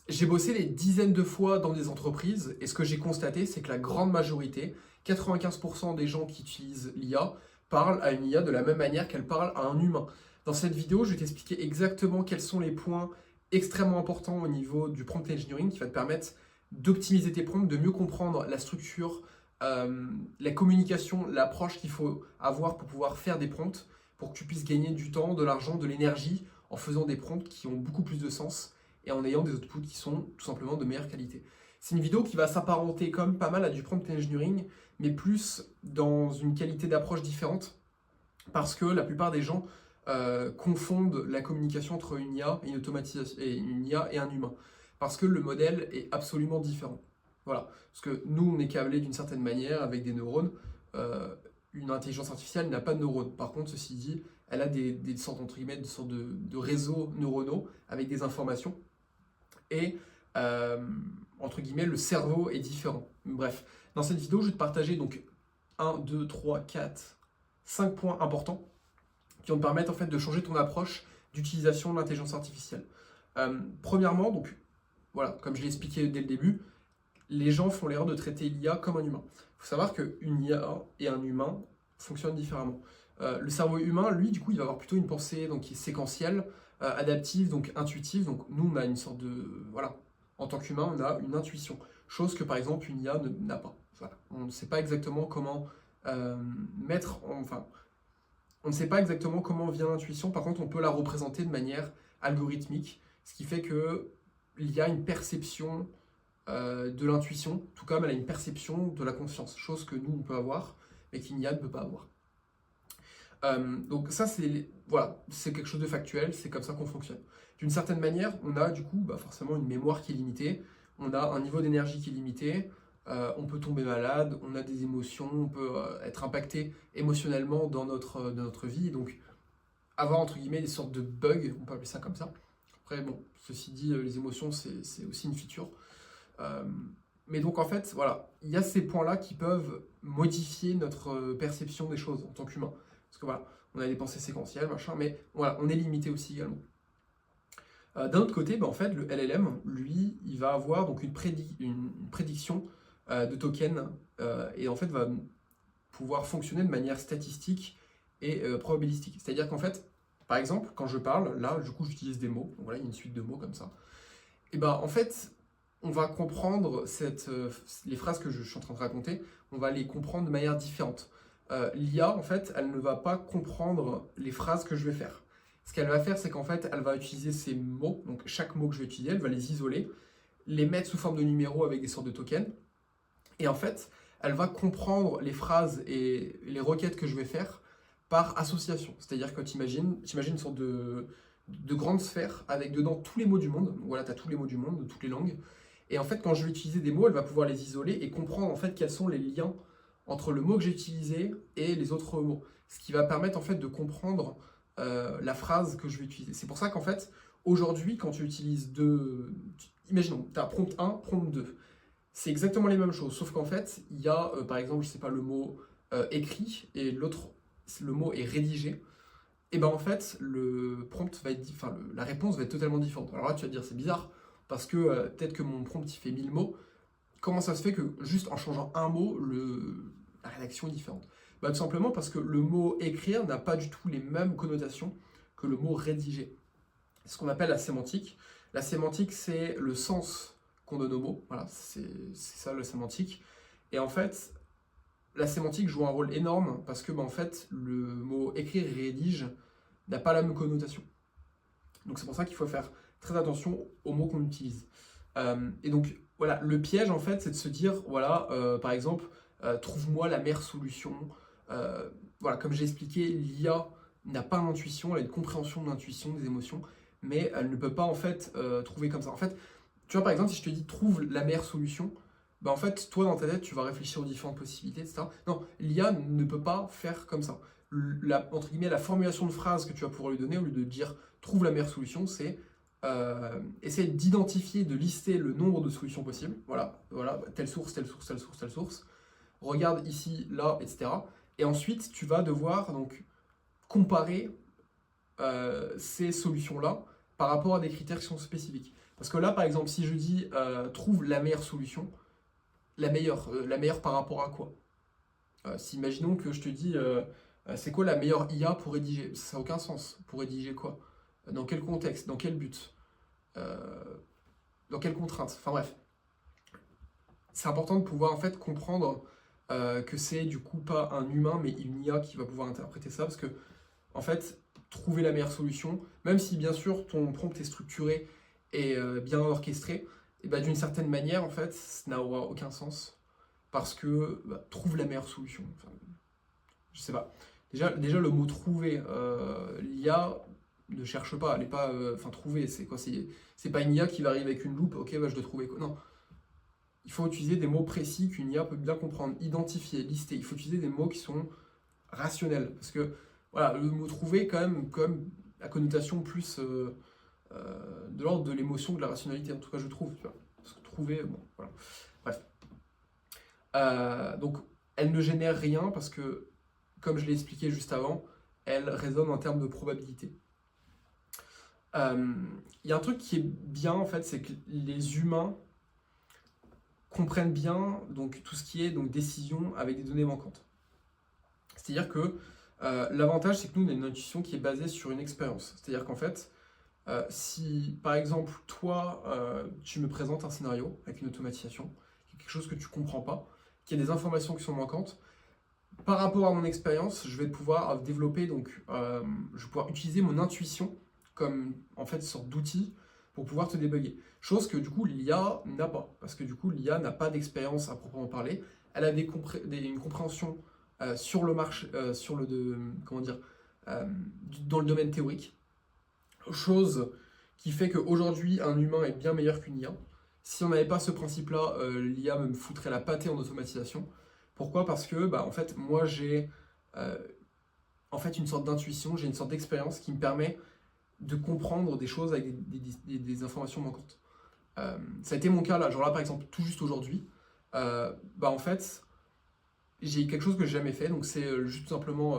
J'ai bossé des dizaines de fois dans des entreprises et ce que j'ai constaté, c'est que la grande majorité, 95% des gens qui utilisent l'IA, parlent à une IA de la même manière qu'elle parle à un humain. Dans cette vidéo, je vais t'expliquer exactement quels sont les points extrêmement importants au niveau du prompt engineering qui va te permettre d'optimiser tes prompts, de mieux comprendre la structure, la communication, l'approche qu'il faut avoir pour pouvoir faire des prompts, pour que tu puisses gagner du temps, de l'argent, de l'énergie en faisant des prompts qui ont beaucoup plus de sens et en ayant des outputs qui sont tout simplement de meilleure qualité. C'est une vidéo qui va s'apparenter comme pas mal à du prompt engineering, mais plus dans une qualité d'approche différente, parce que la plupart des gens confondent la communication entre une IA et une automatisation, et une IA et un humain, parce que le modèle est absolument différent. Voilà, parce que nous, on est câblé d'une certaine manière avec des neurones. Une intelligence artificielle n'a pas de neurones. Par contre, ceci dit, elle a des sortes, entre guillemets, de sortes de réseaux neuronaux avec des informations et entre guillemets le cerveau est différent. Bref, dans cette vidéo, je vais te partager donc 1, 2, 3, 4, 5 points importants qui vont te permettre en fait de changer ton approche d'utilisation de l'intelligence artificielle. Premièrement, donc voilà, comme je l'ai expliqué dès le début, les gens font l'erreur de traiter l'IA comme un humain. Il faut savoir qu'une IA et un humain fonctionnent différemment. Le cerveau humain, lui, du coup, il va avoir plutôt une pensée donc, qui est séquentielle, adaptive, donc intuitive. Donc nous, on a une sorte de... Voilà, en tant qu'humain, on a une intuition. Chose que, par exemple, une IA n'a pas. Voilà. On ne sait pas exactement comment Enfin, on ne sait pas exactement comment vient l'intuition. Par contre, on peut la représenter de manière algorithmique. Ce qui fait que l'IA a une perception de l'intuition, tout comme elle a une perception de la conscience. Chose que nous, on peut avoir, mais qu'une IA ne peut pas avoir. Donc ça, c'est voilà, c'est quelque chose de factuel, c'est comme ça qu'on fonctionne. D'une certaine manière, on a du coup forcément une mémoire qui est limitée, on a un niveau d'énergie qui est limité, on peut tomber malade, on a des émotions, on peut être impacté émotionnellement dans notre vie, donc avoir entre guillemets des sortes de bugs, on peut appeler ça comme ça. Après, bon, ceci dit, les émotions, c'est aussi une feature. Euh, mais donc en fait, voilà, il y a ces points-là qui peuvent modifier notre perception des choses en tant qu'humain. Parce que voilà, on a des pensées séquentielles, machin, mais voilà, on est limité aussi également. D'un autre côté, en fait, le LLM, lui, il va avoir donc une prédiction de tokens et en fait va pouvoir fonctionner de manière statistique et probabilistique. C'est-à-dire qu'en fait, par exemple, quand je parle, là, du coup, j'utilise des mots. Donc voilà, il y a une suite de mots comme ça. Et en fait, on va comprendre les phrases que je suis en train de raconter, on va les comprendre de manière différente. L'IA, en fait, elle ne va pas comprendre les phrases que je vais faire. Ce qu'elle va faire, c'est qu'en fait, elle va utiliser ces mots, donc chaque mot que je vais utiliser, elle va les isoler, les mettre sous forme de numéros avec des sortes de tokens, et en fait, elle va comprendre les phrases et les requêtes que je vais faire par association. C'est-à-dire que tu imagines une sorte de grande sphère avec dedans tous les mots du monde. Donc voilà, tu as tous les mots du monde, de toutes les langues. Et en fait, quand je vais utiliser des mots, elle va pouvoir les isoler et comprendre en fait quels sont les liens entre le mot que j'ai utilisé et les autres mots. Ce qui va permettre en fait de comprendre la phrase que je vais utiliser. C'est pour ça qu'en fait, aujourd'hui, quand tu utilises imaginons, tu as prompt 1, prompt 2. C'est exactement les mêmes choses, sauf qu'en fait, il y a par exemple, je sais pas, le mot écrit et l'autre, le mot est rédigé. Et en fait, le prompt va être, la réponse va être totalement différente. Alors là, tu vas te dire, c'est bizarre, parce que peut-être que mon prompt il fait 1000 mots. Comment ça se fait que juste en changeant un mot, la rédaction est différente? Tout simplement parce que le mot écrire n'a pas du tout les mêmes connotations que le mot rédiger. C'est ce qu'on appelle la sémantique. La sémantique, c'est le sens qu'on donne aux mots. Voilà, c'est ça la sémantique. Et en fait, la sémantique joue un rôle énorme parce que en fait, le mot écrire et rédige n'a pas la même connotation. Donc c'est pour ça qu'il faut faire très attention aux mots qu'on utilise. Et donc voilà, le piège en fait, c'est de se dire, voilà, par exemple, trouve-moi la meilleure solution. Voilà, comme j'ai expliqué, l'IA n'a pas d'intuition, elle a une compréhension de l'intuition, des émotions, mais elle ne peut pas en fait trouver comme ça. En fait, tu vois par exemple, si je te dis trouve la meilleure solution, en fait, toi dans ta tête, tu vas réfléchir aux différentes possibilités, etc. Non, l'IA ne peut pas faire comme ça. Entre guillemets, la formulation de phrase que tu vas pouvoir lui donner, au lieu de dire trouve la meilleure solution, c'est essayer d'identifier, de lister le nombre de solutions possibles. Voilà, voilà, telle source, telle source, telle source, telle source. Regarde ici, là, etc. Et ensuite, tu vas devoir donc comparer ces solutions-là par rapport à des critères qui sont spécifiques. Parce que là, par exemple, si je dis trouve la meilleure solution, la meilleure par rapport à quoi? Si imaginons que je te dis c'est quoi la meilleure IA pour rédiger? Ça n'a aucun sens. Pour rédiger quoi? Dans quel contexte? Dans quel but? Dans quelles contraintes? Enfin bref. C'est important de pouvoir en fait comprendre que c'est du coup pas un humain mais une IA qui va pouvoir interpréter ça parce que en fait trouver la meilleure solution, même si bien sûr ton prompt est structuré et bien orchestré, et bah, d'une certaine manière en fait ça n'aura aucun sens parce que bah, trouve la meilleure solution. Enfin, je sais pas. Déjà le mot trouver, l'IA ne cherche pas, elle est pas. Enfin trouver, c'est quoi? C'est pas une IA qui va arriver avec une loupe, ok bah je dois trouver quoi. Non. Il faut utiliser des mots précis qu'une IA peut bien comprendre, identifier, lister. Il faut utiliser des mots qui sont rationnels. Parce que voilà, le mot trouver, quand même, comme la connotation plus de l'ordre de l'émotion que de la rationalité, en tout cas je trouve. Tu vois. Parce que trouver, bon, voilà. Bref. Donc, elle ne génère rien parce que, comme je l'ai expliqué juste avant, elle raisonne en termes de probabilité. Il y a un truc qui est bien, en fait, c'est que les humains comprennent bien donc, tout ce qui est donc, décision avec des données manquantes. C'est-à-dire que l'avantage, c'est que nous, on a une intuition qui est basée sur une expérience. C'est-à-dire qu'en fait, si par exemple, toi, tu me présentes un scénario avec une automatisation, quelque chose que tu ne comprends pas, qu'il y a des informations qui sont manquantes, par rapport à mon expérience, je vais pouvoir développer, donc, je vais pouvoir utiliser mon intuition comme en fait sorte d'outil pour pouvoir te débugger. Chose que du coup l'IA n'a pas, parce que du coup l'IA n'a pas d'expérience à proprement parler, elle a une compréhension sur le marché, comment dire, dans le domaine théorique, chose qui fait qu'aujourd'hui un humain est bien meilleur qu'une IA. Si on n'avait pas ce principe-là, l'IA me foutrait la pâtée en automatisation. Pourquoi? Parce que bah, en fait, moi j'ai en fait une sorte d'intuition, j'ai une sorte d'expérience qui me permet de comprendre des choses avec des informations manquantes. Ça a été mon cas là, genre là par exemple, tout juste aujourd'hui, bah en fait, j'ai quelque chose que j'ai jamais fait, donc c'est juste tout simplement,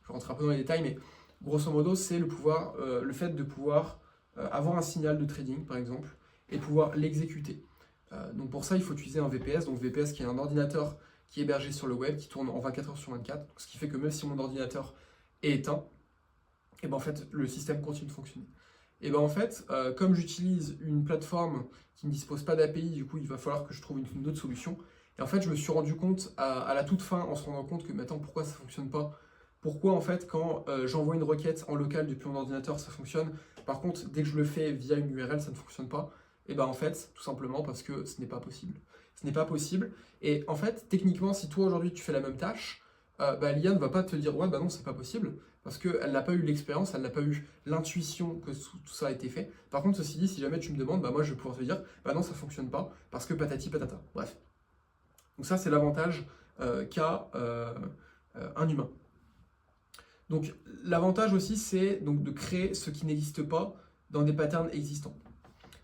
je vais rentrer un peu dans les détails, mais grosso modo, c'est le fait de pouvoir avoir un signal de trading par exemple, et pouvoir l'exécuter. Donc pour ça, il faut utiliser un VPS, donc VPS qui est un ordinateur qui est hébergé sur le web, qui tourne en 24 heures sur 24, donc ce qui fait que même si mon ordinateur est éteint, et ben en fait le système continue de fonctionner. Et ben en fait, comme j'utilise une plateforme qui ne dispose pas d'API, du coup il va falloir que je trouve une autre solution. Et en fait je me suis rendu compte à la toute fin, en se rendant compte que mais attends, pourquoi ça ne fonctionne pas? Pourquoi en fait quand j'envoie une requête en local depuis mon ordinateur ça fonctionne, par contre dès que je le fais via une URL ça ne fonctionne pas? Et ben en fait tout simplement parce que ce n'est pas possible. Ce n'est pas possible. Et en fait techniquement si toi aujourd'hui tu fais la même tâche, bah, l'IA ne va pas te dire ouais bah non c'est pas possible parce qu'elle n'a pas eu l'expérience, elle n'a pas eu l'intuition que tout ça a été fait. Par contre, ceci dit, si jamais tu me demandes, bah moi je vais pouvoir te dire, bah non, ça fonctionne pas, parce que patati patata. Bref. Donc ça, c'est l'avantage qu'a un humain. Donc l'avantage aussi, c'est donc de créer ce qui n'existe pas dans des patterns existants.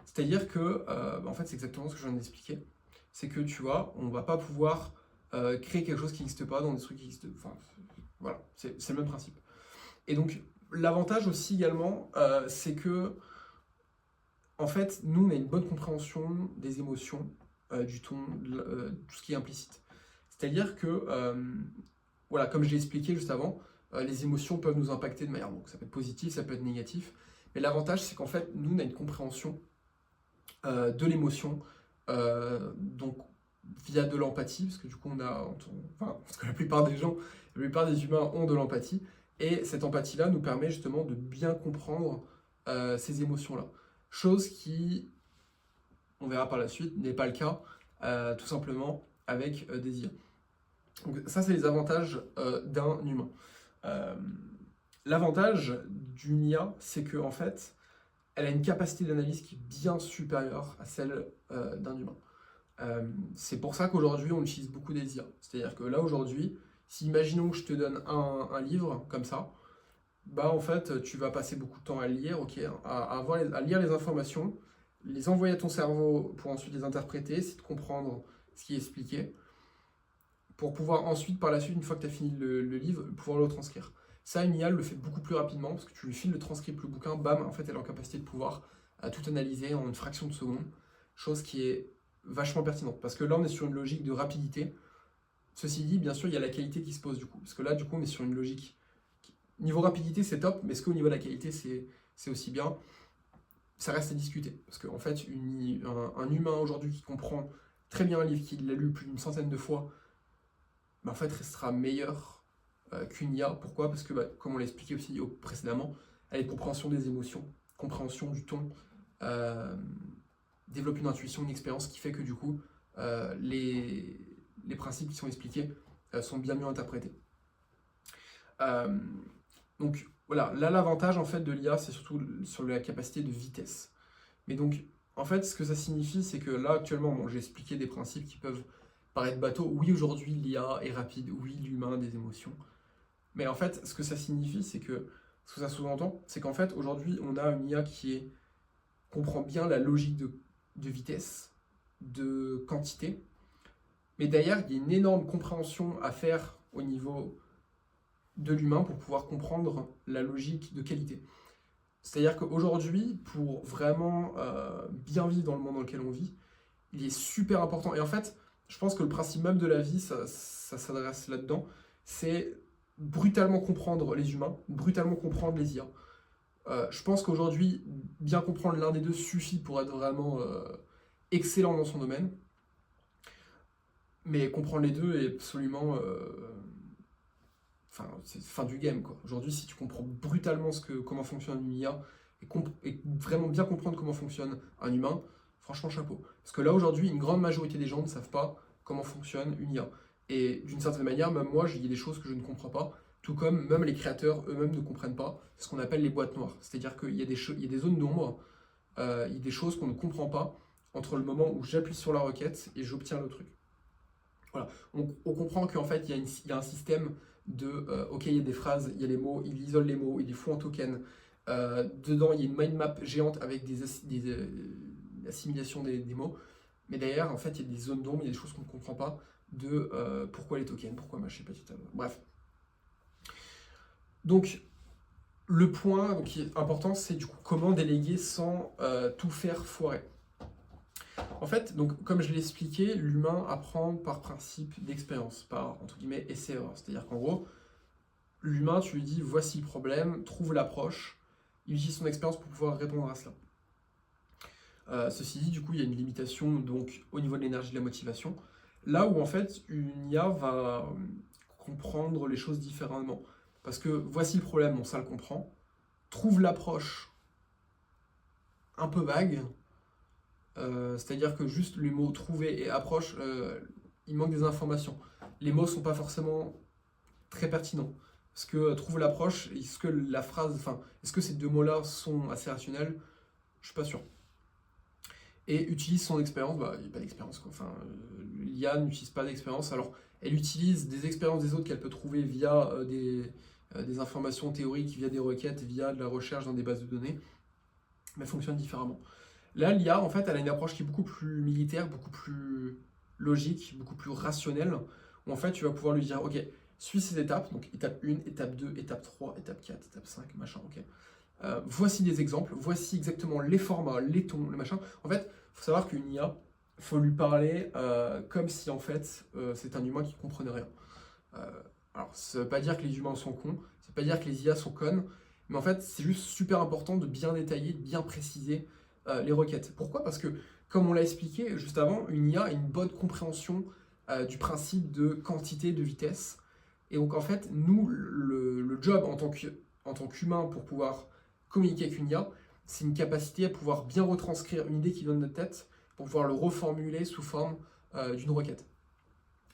C'est-à-dire que, en fait, c'est exactement ce que je viens d'expliquer. C'est que, tu vois, on va pas pouvoir créer quelque chose qui n'existe pas dans des trucs qui existent. Enfin, voilà, c'est le même principe. Et donc, l'avantage aussi également, c'est que, en fait, nous, on a une bonne compréhension des émotions, du ton, tout ce qui est implicite. C'est-à-dire que, voilà, comme je l'ai expliqué juste avant, les émotions peuvent nous impacter de manière, donc ça peut être positif, ça peut être négatif. Mais l'avantage, c'est qu'en fait, nous, on a une compréhension de l'émotion, donc via de l'empathie, parce que du coup, parce que la plupart des gens, la plupart des humains ont de l'empathie. Et cette empathie-là nous permet justement de bien comprendre ces émotions-là. Chose qui, on verra par la suite, n'est pas le cas tout simplement avec des IA. Donc ça, c'est les avantages d'un humain. L'avantage d'une IA, c'est qu'en en fait, elle a une capacité d'analyse qui est bien supérieure à celle d'un humain. C'est pour ça qu'aujourd'hui, on utilise beaucoup des IA. C'est-à-dire que là, aujourd'hui, si imaginons que je te donne un livre comme ça, bah en fait, tu vas passer beaucoup de temps à le lire, ok, à lire les informations, les envoyer à ton cerveau pour ensuite les interpréter, essayer de comprendre ce qui est expliqué, pour pouvoir ensuite, par la suite, une fois que tu as fini le livre, pouvoir le transcrire. Ça, une IA le fait beaucoup plus rapidement, parce que tu lui files le transcript, le bouquin, bam, en fait, elle est en capacité de pouvoir à tout analyser en une fraction de seconde, chose qui est vachement pertinente, parce que là on est sur une logique de rapidité. Ceci dit, bien sûr, il y a la qualité qui se pose du coup, parce que là du coup on est sur une logique, niveau rapidité c'est top, mais est-ce qu'au niveau de la qualité c'est aussi bien? Ça reste à discuter, parce qu'en fait un humain aujourd'hui qui comprend très bien un livre, qui l'a lu plus d'une centaine de fois, en fait restera meilleur qu'une IA. Pourquoi? Parce que, comme on l'a expliqué aussi précédemment, elle a une compréhension des émotions, compréhension du ton, développe une intuition, une expérience qui fait que du coup, les principes qui sont expliqués sont bien mieux interprétés. Donc voilà, là l'avantage en fait de l'IA, c'est surtout sur la capacité de vitesse. Mais donc, en fait, ce que ça signifie, c'est que là actuellement, j'ai expliqué des principes qui peuvent paraître bateaux. Oui, aujourd'hui l'IA est rapide, oui, l'humain a des émotions. Mais en fait, ce que ça signifie, c'est que, ce que ça sous-entend, c'est qu'en fait, aujourd'hui, on a une IA qui comprend bien la logique de vitesse, de quantité, mais derrière, il y a une énorme compréhension à faire au niveau de l'humain pour pouvoir comprendre la logique de qualité. C'est-à-dire qu'aujourd'hui, pour vraiment bien vivre dans le monde dans lequel on vit, il est super important. Et en fait, je pense que le principe même de la vie, ça s'adresse là-dedans, c'est brutalement comprendre les humains, brutalement comprendre les IA. Je pense qu'aujourd'hui, bien comprendre l'un des deux suffit pour être vraiment excellent dans son domaine. Mais comprendre les deux est absolument... c'est fin du game, quoi. Aujourd'hui, si tu comprends brutalement comment fonctionne une IA et vraiment bien comprendre comment fonctionne un humain, franchement, chapeau. Parce que là, aujourd'hui, une grande majorité des gens ne savent pas comment fonctionne une IA. Et d'une certaine manière, même moi, il y a des choses que je ne comprends pas, tout comme même les créateurs eux-mêmes ne comprennent pas ce qu'on appelle les boîtes noires. C'est-à-dire qu'il y a des zones d'ombre, il y a des choses qu'on ne comprend pas entre le moment où j'appuie sur la requête et j'obtiens le truc. Voilà. On comprend qu'en fait, il y a un système de ok, il y a des phrases, il y a les mots, il isole les mots, il les fout en token. Dedans, il y a une mind map géante avec des assimilations des mots. Mais derrière, en fait, il y a des zones d'ombre, il y a des choses qu'on ne comprend pas de pourquoi les tokens, pourquoi machin, petit. Bref. Donc, le point qui est important, c'est du coup comment déléguer sans tout faire foirer. En fait, donc, comme je l'ai expliqué, l'humain apprend par principe d'expérience, par, entre guillemets, essai-erreur. C'est-à-dire qu'en gros, l'humain, tu lui dis, voici le problème, trouve l'approche, il utilise son expérience pour pouvoir répondre à cela. Ceci dit, du coup, il y a une limitation donc, au niveau de l'énergie de la motivation, là où en fait, une IA va comprendre les choses différemment. Parce que voici le problème, bon, ça le comprend, trouve l'approche un peu vague, c'est-à-dire que juste les mots trouver et approche, il manque des informations. Les mots ne sont pas forcément très pertinents. Parce que trouve l'approche, est-ce que la phrase, est-ce que ces deux mots-là sont assez rationnels? Je suis pas sûr. Et utilise son expérience, il n'y a pas d'expérience. L'IA n'utilise pas d'expérience, alors elle utilise des expériences des autres qu'elle peut trouver via des informations théoriques, via des requêtes, via de la recherche dans des bases de données, mais elle fonctionne différemment. Là, l'IA, en fait, elle a une approche qui est beaucoup plus militaire, beaucoup plus logique, beaucoup plus rationnelle, où en fait, tu vas pouvoir lui dire, ok, suis ces étapes, donc étape 1, étape 2, étape 3, étape 4, étape 5, machin, ok. Voici des exemples, voici exactement les formats, les tons, le machin. En fait, il faut savoir qu'une IA, il faut lui parler comme si, en fait, c'est un humain qui ne comprenait rien. Alors, ça ne veut pas dire que les humains sont cons, ça ne veut pas dire que les IA sont connes, mais en fait, c'est juste super important de bien détailler, de bien préciser les requêtes. Pourquoi? Parce que, comme on l'a expliqué juste avant, une IA a une bonne compréhension du principe de quantité, de vitesse. Et donc, en fait, nous, le job en tant qu'humain pour pouvoir communiquer avec une IA, c'est une capacité à pouvoir bien retranscrire une idée qui vient de notre tête pour pouvoir le reformuler sous forme d'une requête.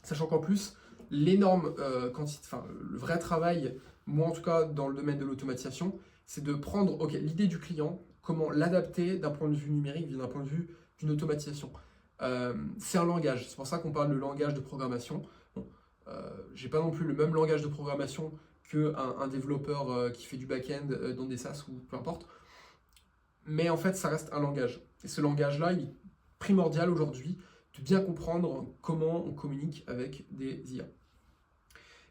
Sachant qu'en plus, l'énorme quantité, le vrai travail, moi en tout cas dans le domaine de l'automatisation, c'est de prendre l'idée du client, comment l'adapter d'un point de vue numérique, d'un point de vue d'une automatisation. C'est un langage, c'est pour ça qu'on parle de langage de programmation. Bon, j'ai pas non plus le même langage de programmation qu'un développeur qui fait du back-end dans des SaaS ou peu importe. Mais en fait, ça reste un langage. Et ce langage-là, il est primordial aujourd'hui de bien comprendre comment on communique avec des IA.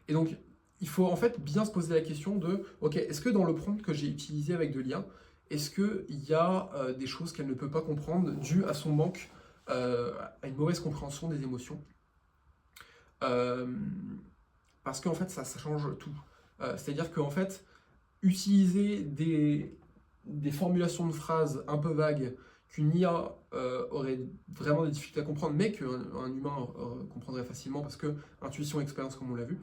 Et donc, il faut en fait bien se poser la question de, ok, est-ce que dans le prompt que j'ai utilisé avec de l'IA, est-ce qu'il y a des choses qu'elle ne peut pas comprendre dues à son manque, à une mauvaise compréhension des émotions? Euh, Parce qu'en fait, ça change tout. C'est-à-dire qu'en fait, utiliser des formulations de phrases un peu vagues qu'une IA aurait vraiment des difficultés à comprendre, mais qu'un humain comprendrait facilement parce que intuition, expérience, comme on l'a vu,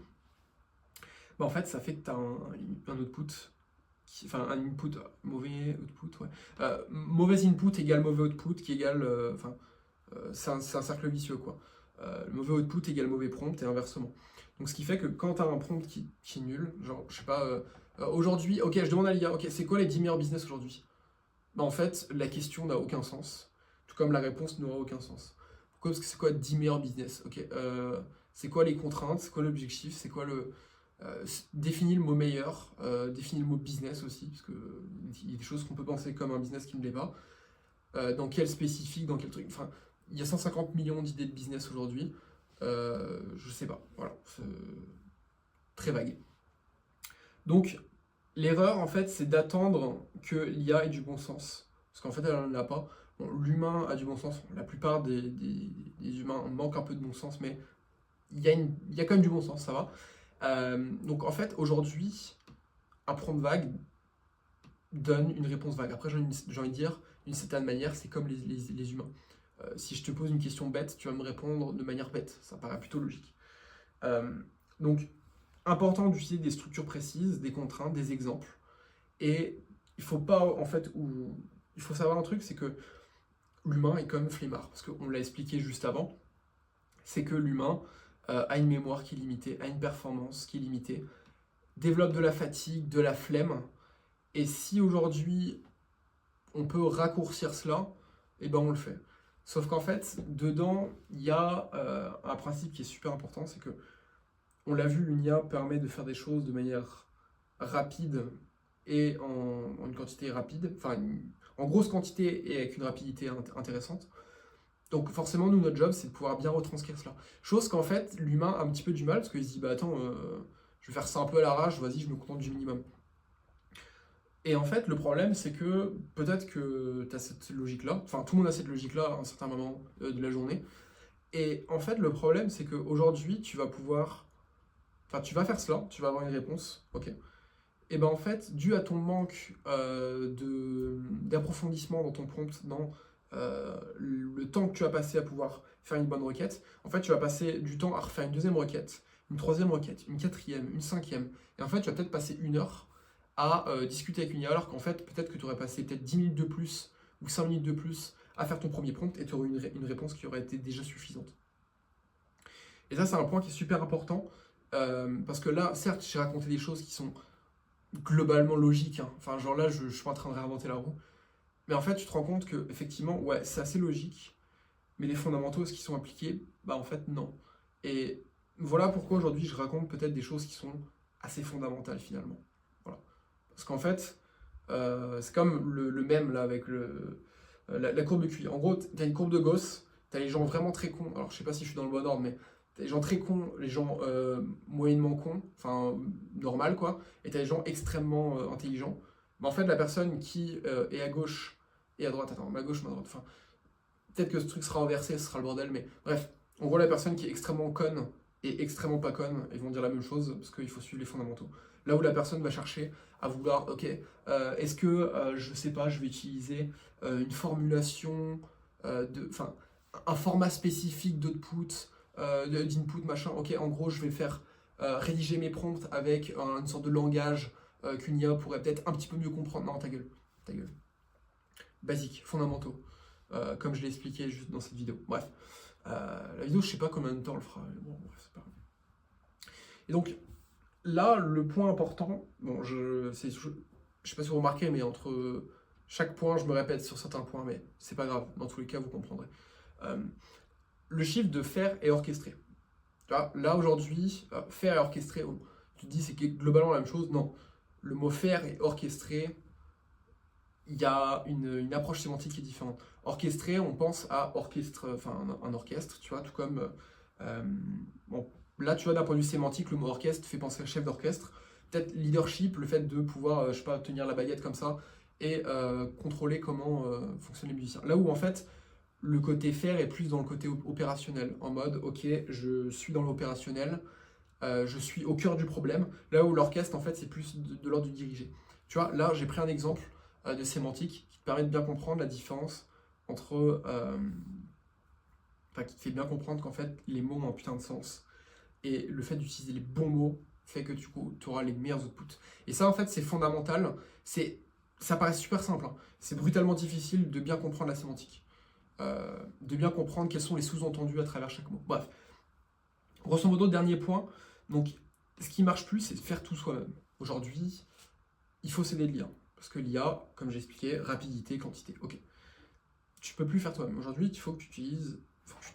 bah en fait, ça fait que tu as un output, enfin un input, mauvais output, ouais. Mauvais input égale mauvais output qui égale, c'est un cercle vicieux, quoi. Le mauvais output égale mauvais prompt et inversement. Donc ce qui fait que quand tu as un prompt qui est nul, genre, je sais pas, aujourd'hui, ok, je demande à l'IA, ok, c'est quoi les 10 meilleurs business aujourd'hui? Bah en fait, la question n'a aucun sens, tout comme la réponse n'aura aucun sens. Pourquoi? Parce que c'est quoi 10 meilleurs business? Ok, c'est quoi les contraintes? C'est quoi l'objectif? C'est quoi le... définis le mot meilleur, définis le mot business aussi, parce qu'il y a des choses qu'on peut penser comme un business qui ne l'est pas. Dans quel spécifique, dans quel truc. Enfin, il y a 150 millions d'idées de business aujourd'hui. Je sais pas, voilà, c'est très vague. Donc, l'erreur, en fait, c'est d'attendre que l'IA ait du bon sens. Parce qu'en fait, elle n'en a pas. Bon, l'humain a du bon sens. La plupart des humains manquent un peu de bon sens, mais il y a quand même du bon sens, ça va. Donc, en fait, aujourd'hui, un prompt vague donne une réponse vague. Après, j'ai envie de dire, d'une certaine manière, c'est comme les humains. Si je te pose une question bête, tu vas me répondre de manière bête. Ça paraît plutôt logique. Donc, important d'utiliser des structures précises, des contraintes, des exemples. Et il faut pas, en fait, il faut savoir un truc, c'est que l'humain est comme flemmard. Parce qu'on l'a expliqué juste avant. C'est que l'humain a une mémoire qui est limitée, a une performance qui est limitée, développe de la fatigue, de la flemme. Et si aujourd'hui on peut raccourcir cela, et ben on le fait. Sauf qu'en fait, dedans, il y a un principe qui est super important, c'est que, on l'a vu, une IA permet de faire des choses de manière rapide et en une quantité rapide, enfin en grosse quantité et avec une rapidité intéressante. Donc forcément, nous, notre job, c'est de pouvoir bien retranscrire cela. Chose qu'en fait, l'humain a un petit peu du mal, parce qu'il se dit, bah attends, je vais faire ça un peu à l'arrache, vas-y, je me contente du minimum. Et en fait, le problème, c'est que peut-être que tu as cette logique-là, enfin tout le monde a cette logique-là à un certain moment de la journée. Et en fait, le problème, c'est qu'aujourd'hui, tu vas pouvoir, enfin tu vas faire cela, tu vas avoir une réponse, ok. Et ben en fait, dû à ton manque d'approfondissement dans ton prompt, dans le temps que tu as passé à pouvoir faire une bonne requête, en fait, tu vas passer du temps à refaire une deuxième requête, une troisième requête, une quatrième, une cinquième. Et en fait, tu vas peut-être passer 1 heure à discuter avec une IA, alors qu'en fait, peut-être que tu aurais passé peut-être 10 minutes de plus ou 5 minutes de plus à faire ton premier prompt et tu aurais une réponse qui aurait été déjà suffisante. Et ça, c'est un point qui est super important parce que là, certes, j'ai raconté des choses qui sont globalement logiques, hein. Enfin, genre là, je suis pas en train de réinventer la roue. Mais en fait, tu te rends compte que, effectivement, ouais, c'est assez logique, mais les fondamentaux, est-ce qu'ils sont appliqués? Bah, en fait, non. Et voilà pourquoi aujourd'hui, je raconte peut-être des choses qui sont assez fondamentales finalement. Voilà. Parce qu'en fait, c'est comme le même là avec la courbe de QI. En gros, tu as une courbe de Gauss, tu as les gens vraiment très cons. Alors, je sais pas si je suis dans le bon ordre, mais t'as les gens très cons, les gens moyennement cons, enfin normal quoi, et t'as les gens extrêmement intelligents. Mais en fait, la personne qui est à gauche et à droite, attends, ma gauche, ma droite, enfin, peut-être que ce truc sera inversé, ce sera le bordel, mais bref, en gros, la personne qui est extrêmement conne et extrêmement pas conne, ils vont dire la même chose parce qu'il faut suivre les fondamentaux. Là où la personne va chercher à vouloir, ok, est-ce que, je sais pas, je vais utiliser une formulation, enfin, un format spécifique d'output, d'input, machin, ok, en gros, je vais faire rédiger mes prompts avec une sorte de langage qu'une IA pourrait peut-être un petit peu mieux comprendre. Non, ta gueule, ta gueule. Basique, fondamentaux, comme je l'ai expliqué juste dans cette vidéo. Bref, la vidéo, je sais pas combien de temps elle fera, mais bon, bref, c'est pas grave. Et donc, là, le point important, bon, je sais pas si vous remarquez, mais entre chaque point, je me répète sur certains points, mais c'est pas grave, dans tous les cas, vous comprendrez. Le chiffre de faire et orchestrer. Là, aujourd'hui, faire et orchestrer, tu te dis c'est globalement la même chose. Non, le mot faire et orchestrer, il y a une approche sémantique qui est différente. Orchestrer, on pense à orchestre, enfin un orchestre, tu vois, tout comme bon, là, tu vois, d'un point de vue sémantique, le mot orchestre fait penser à chef d'orchestre. Peut-être leadership, le fait de pouvoir, je sais pas, tenir la baguette comme ça et contrôler comment fonctionnent les musiciens. Là où en fait, le côté faire est plus dans le côté opérationnel, en mode, ok, je suis dans l'opérationnel, je suis au cœur du problème, là où l'orchestre, en fait, c'est plus de l'ordre du dirigé. Tu vois, là, j'ai pris un exemple de sémantique qui te permet de bien comprendre la différence entre... Enfin, qui te fait bien comprendre qu'en fait, les mots ont un putain de sens. Et le fait d'utiliser les bons mots fait que tu auras les meilleurs outputs. Et ça, en fait, c'est fondamental. Ça paraît super simple, hein. C'est brutalement difficile de bien comprendre la sémantique. De bien comprendre quels sont les sous-entendus à travers chaque mot. Bref. Grosso modo, dernier point. Donc, ce qui marche plus, c'est de faire tout soi-même. Aujourd'hui, il faut s'aider de l'IA. Parce que l'IA, comme j'ai expliqué, rapidité, quantité. Ok. Tu peux plus faire toi-même. Aujourd'hui, il faut que tu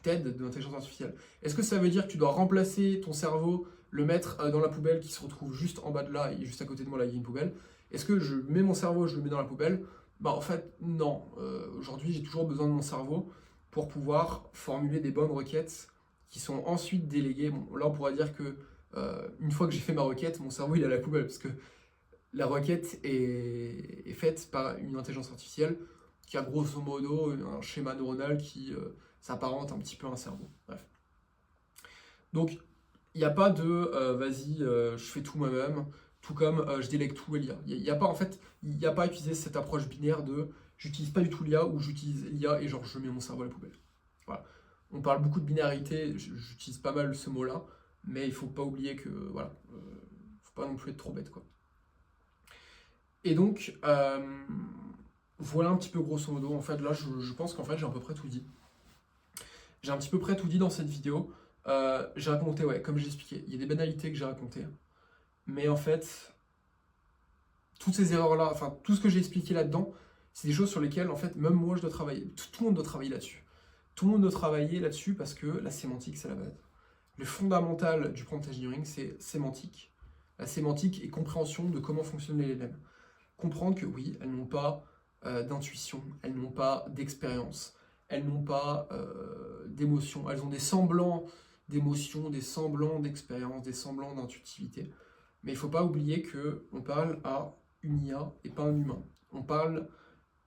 t'aides de l'intelligence artificielle. Est-ce que ça veut dire que tu dois remplacer ton cerveau, le mettre dans la poubelle qui se retrouve juste en bas de là et juste à côté de moi, là, il y a une poubelle? Est-ce que je mets mon cerveau, je le mets dans la poubelle? Bah en fait, non. Aujourd'hui, j'ai toujours besoin de mon cerveau pour pouvoir formuler des bonnes requêtes qui sont ensuite déléguées. Bon, là, on pourrait dire que une fois que j'ai fait ma requête, mon cerveau, il est à la poubelle parce que la requête est faite par une intelligence artificielle qui a grosso modo un schéma neuronal qui s'apparente un petit peu à un cerveau. Bref. Donc, il n'y a pas de vas-y, je fais tout moi-même, tout comme je délègue tout à l'IA. Il n'y a pas, en fait, il n'y a pas à utiliser cette approche binaire de j'utilise pas du tout l'IA ou j'utilise l'IA et genre je mets mon cerveau à la poubelle. Voilà. On parle beaucoup de binarité, j'utilise pas mal ce mot-là, mais il faut pas oublier que voilà, faut pas non plus être trop bête, quoi. Et donc, voilà un petit peu grosso modo. En fait, là, je pense qu'en fait, j'ai à peu près tout dit. J'ai un petit peu près tout dit dans cette vidéo. J'ai raconté, ouais, comme j'ai expliqué, il y a des banalités que j'ai racontées. Mais en fait, toutes ces erreurs-là, enfin, tout ce que j'ai expliqué là-dedans, c'est des choses sur lesquelles, en fait, même moi, je dois travailler. Tout le monde doit travailler là-dessus. Tout le monde doit travailler là-dessus parce que la sémantique, c'est la base. Le fondamental du prompt engineering, c'est sémantique. La sémantique et compréhension de comment fonctionnent les LLM. Comprendre que oui, elles n'ont pas d'intuition, elles n'ont pas d'expérience, elles n'ont pas d'émotion, elles ont des semblants d'émotion, des semblants d'expérience, des semblants d'intuitivité. Mais il ne faut pas oublier qu'on parle à une IA et pas un humain. On parle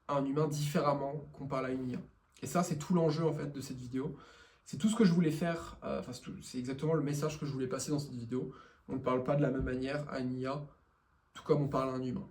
à un humain différemment qu'on parle à une IA. Et ça, c'est tout l'enjeu en fait de cette vidéo. C'est tout ce que je voulais faire, c'est exactement le message que je voulais passer dans cette vidéo. On ne parle pas de la même manière à une IA, tout comme on parle à un humain.